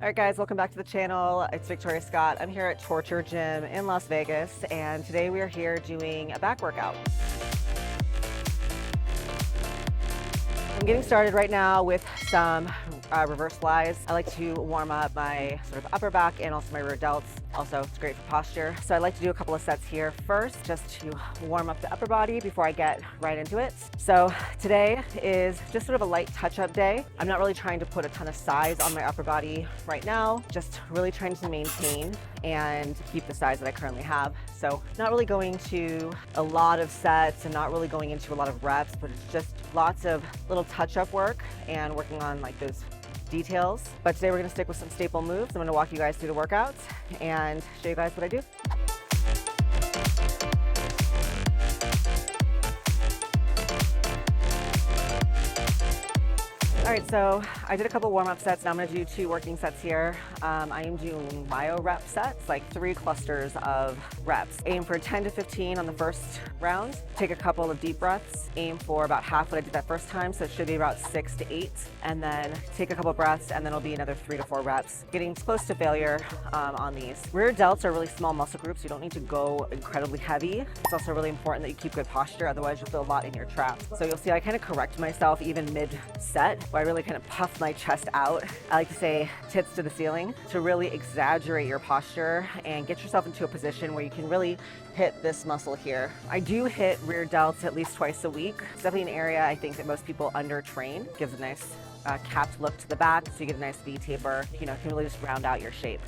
All right, guys, welcome back to the channel. It's Victoria Scott. I'm here at Torture Gym in Las Vegas, and today we are here doing a back workout. I'm getting started right now with some reverse flies. I like to warm up my sort of upper back and also my rear delts. Also, it's great for posture. So I like to do a couple of sets here first, just to warm up the upper body before I get right into it. So today is just sort of a light touch-up day. I'm not really trying to put a ton of size on my upper body right now, just really trying to maintain and keep the size that I currently have. So not really going to a lot of sets and not really going into a lot of reps, but it's just lots of little touch-up work and working on like those details. But today we're gonna stick with some staple moves. I'm gonna walk you guys through the workouts and show you guys what I do. All right, so I did a couple warm-up sets. Now I'm gonna do 2 working sets here. I am doing myo rep sets, like 3 clusters of reps. Aim for 10 to 15 on the first round. Take a couple of deep breaths. Aim for about half what I did that first time, so it should be about 6 to 8. And then take a couple breaths, and then it'll be another 3 to 4 reps. Getting close to failure on these. Rear delts are really small muscle groups. You don't need to go incredibly heavy. It's also really important that you keep good posture, otherwise you'll feel a lot in your traps. So you'll see I kind of correct myself even mid-set. I really kind of puff my chest out. I like to say tits to the ceiling to really exaggerate your posture and get yourself into a position where you can really hit this muscle here. I do hit rear delts at least twice a week. It's definitely an area I think that most people under-train. Gives a nice capped look to the back, so you get a nice V taper. You know, can really just round out your shape.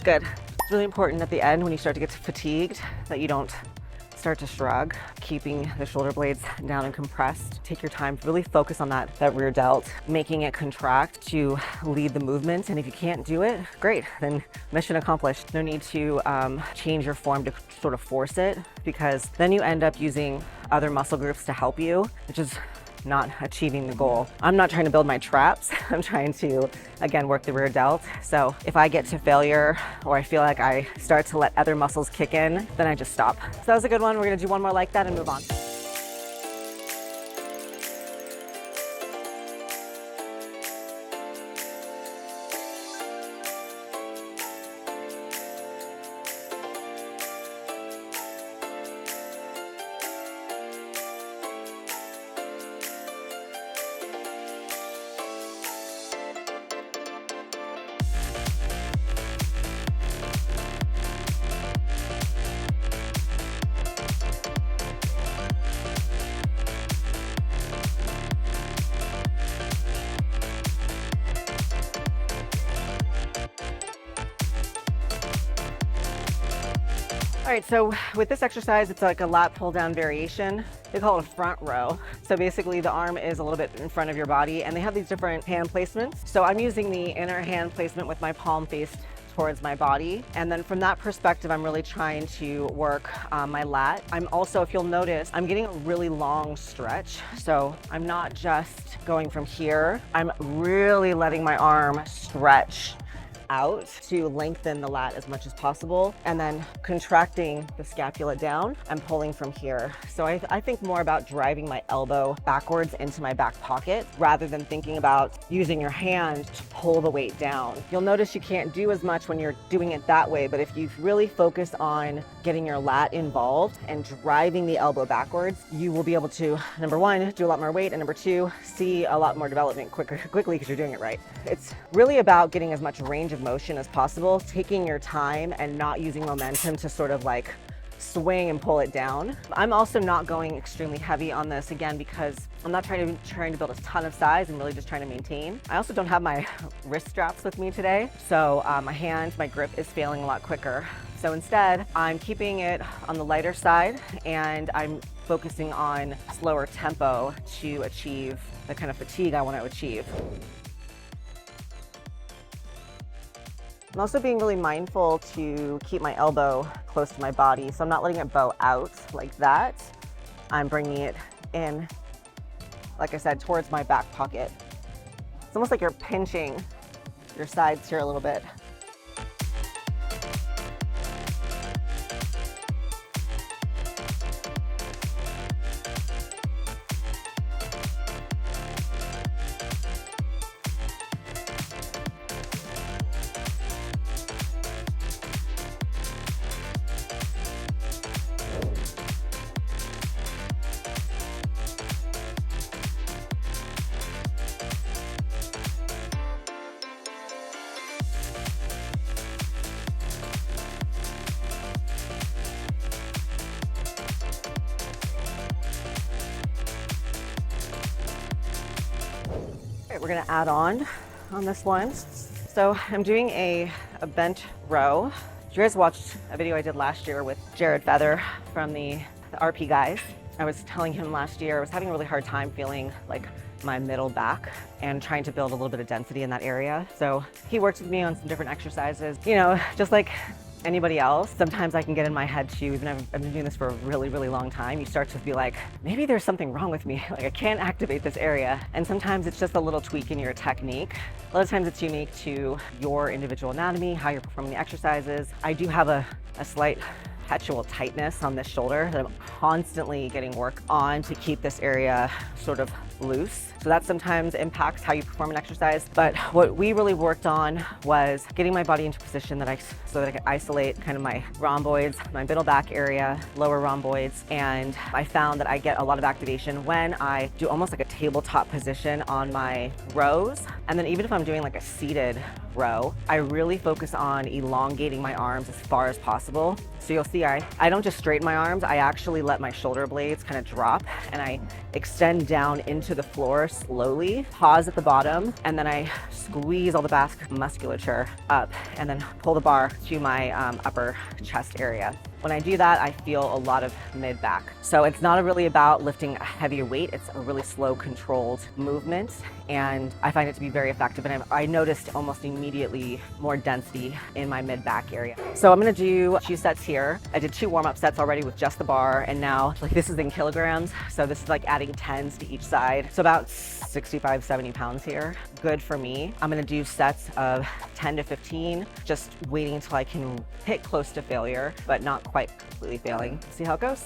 Good. It's really important at the end when you start to get fatigued that you don't start to shrug, keeping the shoulder blades down and compressed. Take your time, really focus on that rear delt, making it contract to lead the movement. And if you can't do it, great, then mission accomplished. No need to change your form to sort of force it, because then you end up using other muscle groups to help you, which is not achieving the goal. I'm not trying to build my traps. I'm trying to, again, work the rear delt. So if I get to failure or I feel like I start to let other muscles kick in, then I just stop. So that was a good one. We're gonna do one more like that and move on. All right, so with this exercise, it's like a lat pull down variation. They call it a front row. So basically the arm is a little bit in front of your body, and they have these different hand placements. So I'm using the inner hand placement with my palm faced towards my body. And then from that perspective, I'm really trying to work my lat. I'm also, if you'll notice, I'm getting a really long stretch. So I'm not just going from here, I'm really letting my arm stretch out to lengthen the lat as much as possible, and then contracting the scapula down and pulling from here. So I think more about driving my elbow backwards into my back pocket rather than thinking about using your hand to pull the weight down. You'll notice you can't do as much when you're doing it that way, but if you really focus on getting your lat involved and driving the elbow backwards, you will be able to, number one, do a lot more weight, and number two, see a lot more development quickly because you're doing it right. It's really about getting as much range of motion as possible, taking your time and not using momentum to sort of like swing and pull it down. I'm also not going extremely heavy on this, again, because I'm not trying to build a ton of size. I'm really just trying to maintain. I also don't have my wrist straps with me today, so my grip is failing a lot quicker. So instead, I'm keeping it on the lighter side, and I'm focusing on slower tempo to achieve the kind of fatigue I want to achieve. I'm also being really mindful to keep my elbow close to my body, so I'm not letting it bow out like that. I'm bringing it in, like I said, towards my back pocket. It's almost like you're pinching your sides here a little bit. We're gonna add on this one. So I'm doing a bent row. You guys watched a video I did last year with Jared Feather from the RP guys. I was telling him last year I was having a really hard time feeling like my middle back and trying to build a little bit of density in that area. So he worked with me on some different exercises, you know, just like anybody else. Sometimes I can get in my head too, even I've been doing this for a really, really long time. You start to be like, maybe there's something wrong with me. Like I can't activate this area. And sometimes it's just a little tweak in your technique. A lot of times it's unique to your individual anatomy, how you're performing the exercises. I do have a slight perpetual tightness on this shoulder that I'm constantly getting work on to keep this area sort of loose. So that sometimes impacts how you perform an exercise. But what we really worked on was getting my body into a position so that I could isolate kind of my rhomboids, my middle back area, lower rhomboids. And I found that I get a lot of activation when I do almost like a tabletop position on my rows. And then even if I'm doing like a seated row, I really focus on elongating my arms as far as possible. So you'll see I don't just straighten my arms, I actually let my shoulder blades kind of drop and I extend down into the floor slowly, pause at the bottom, and then I squeeze all the back musculature up and then pull the bar to my upper chest area. When I do that, I feel a lot of mid-back. So it's not really about lifting a heavier weight, it's a really slow, controlled movement, and I find it to be very effective. And I noticed almost immediately more density in my mid-back area. So I'm gonna do 2 sets here. I did 2 warm-up sets already with just the bar, and now like this is in kilograms. So this is like adding 10s to each side. So about 65, 70 pounds here. Good for me. I'm gonna do sets of 10 to 15, just waiting until I can hit close to failure, but not quite completely failing. See how it goes.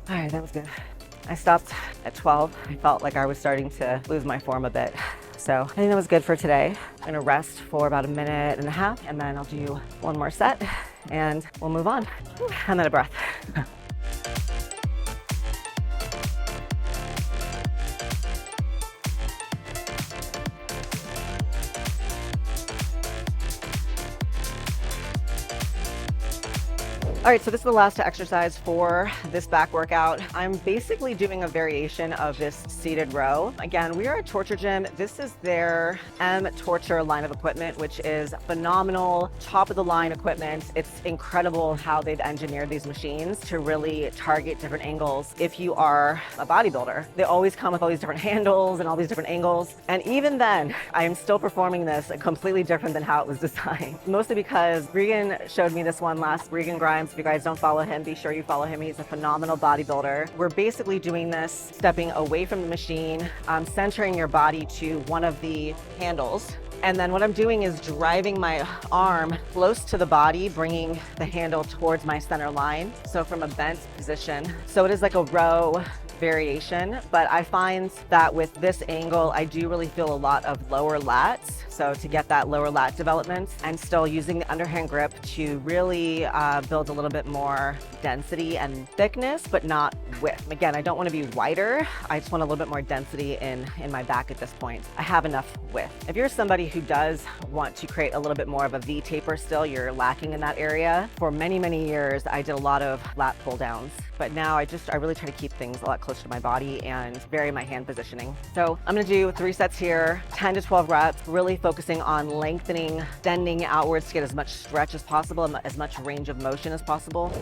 All right, that was good. I stopped at 12. I felt like I was starting to lose my form a bit. So I think that was good for today. I'm gonna rest for about 1.5 minutes and then I'll do 1 more set and we'll move on. And then a breath. All right, so this is the last exercise for this back workout. I'm basically doing a variation of this seated row. Again, we are at Torture Gym. This is their Torture line of equipment, which is phenomenal, top of the line equipment. It's incredible how they've engineered these machines to really target different angles if you are a bodybuilder. They always come with all these different handles and all these different angles. And even then, I am still performing this completely different than how it was designed. Mostly because Regan showed me this one last, Regan Grimes. If you guys don't follow him, be sure you follow him. He's a phenomenal bodybuilder. We're basically doing this, stepping away from the machine, centering your body to one of the handles. And then what I'm doing is driving my arm close to the body, bringing the handle towards my center line. So from a bent position. So it is like a row variation, but I find that with this angle, I do really feel a lot of lower lats. So to get that lower lat development and still using the underhand grip to really build a little bit more density and thickness, but not width. Again, I don't want to be wider. I just want a little bit more density in my back at this point. I have enough width. If you're somebody who does want to create a little bit more of a V taper still, you're lacking in that area. For many, many years, I did a lot of lat pull downs, but now I really try to keep things a lot closer to my body and vary my hand positioning. So I'm gonna do 3 sets here, 10 to 12 reps, really focusing on lengthening, extending outwards to get as much stretch as possible, and as much range of motion as possible.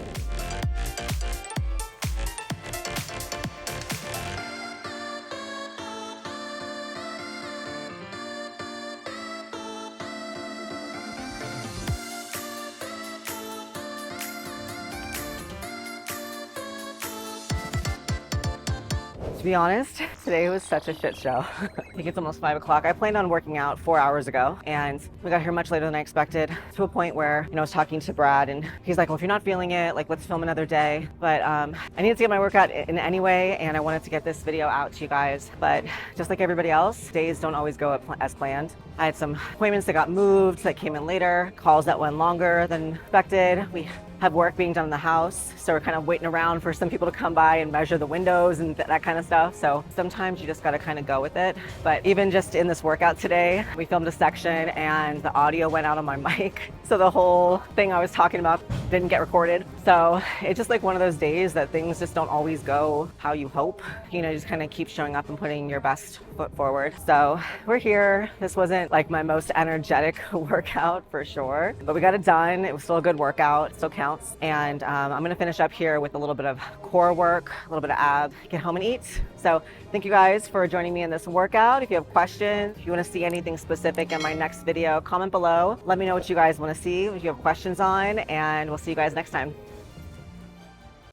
To be honest, today was such a shit show. I think it's almost 5 o'clock. I planned on working out 4 hours ago, and we got here much later than I expected, to a point where, I was talking to Brad, and he's like, well, if you're not feeling it, like, let's film another day. But I needed to get my workout in anyway, and I wanted to get this video out to you guys. But just like everybody else, days don't always go as planned. I had some appointments that got moved, that came in later, calls that went longer than expected. We have work being done in the house, so we're kind of waiting around for some people to come by and measure the windows and that kind of stuff. So sometimes you just got to kind of go with it. But even just in this workout today, we filmed a section and the audio went out on my mic, so the whole thing I was talking about didn't get recorded. So it's just like one of those days that things just don't always go how you hope. You just kind of keep showing up and putting your best foot forward. So we're here. This wasn't like my most energetic workout for sure, but we got it done. It was still a good workout, still counts. And I'm gonna finish up here with a little bit of core work, a little bit of ab, get home and eat. So thank you guys for joining me in this workout. If you have questions, if you wanna see anything specific in my next video, comment below. Let me know what you guys wanna see, if you have questions on, and we'll see you guys next time.